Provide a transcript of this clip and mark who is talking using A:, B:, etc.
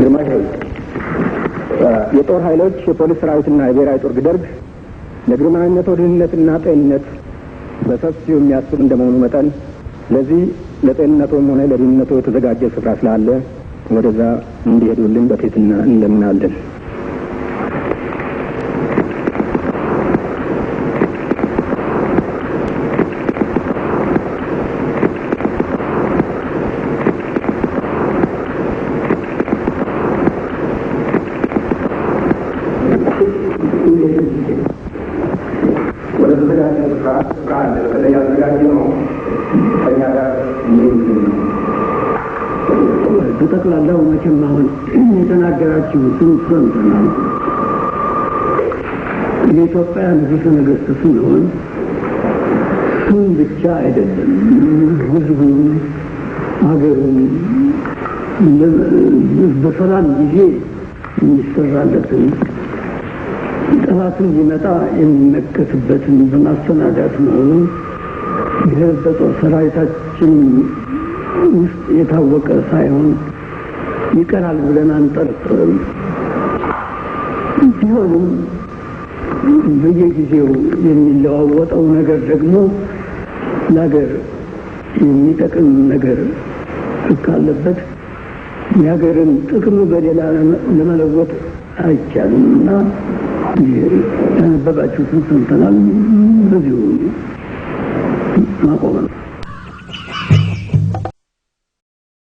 A: ግርማሽ የጦር ኃይሎች የፖሊስ ሰራዊትና የብሔራዊ ጦር ደርግ ለግርማዊነቶ ደህንነትና ጤንነት በሰፊው የሚያስብ እንደመሆኑ መጠን ለዚህ ለጤንነቶም ሆነ ለደህንነቶ የተዘጋጀ ስፍራ ስላለ ወደዛ እንዲሄዱልን በትህትና እንለምናለን።
B: በጠቅላላው መቼም አሁን የተናገራችሁትን ሰምተናል። የኢትዮጵያ ንጉሠ ነገሥት ስንሆን ስም ብቻ አይደለም፣ ሕዝቡን ሀገሩን በሰላም ጊዜ የሚሰራለትን ጠላትን ሊመጣ የሚመከትበትን በማሰናዳት መሆኑ ይህ በጦር ሰራዊታችን ውስጥ የታወቀ ሳይሆን ይቀራል ብለን አንጠርጥርም። ቢሆንም በየጊዜው የሚለዋወጠው ነገር ደግሞ ለሀገር የሚጠቅም ነገር ካለበት የሀገርን ጥቅም በሌላ ለመለወጥ አይቻልም እና ያነበባችሁትን ሰምተናል። በዚሁ ማቆም ነው።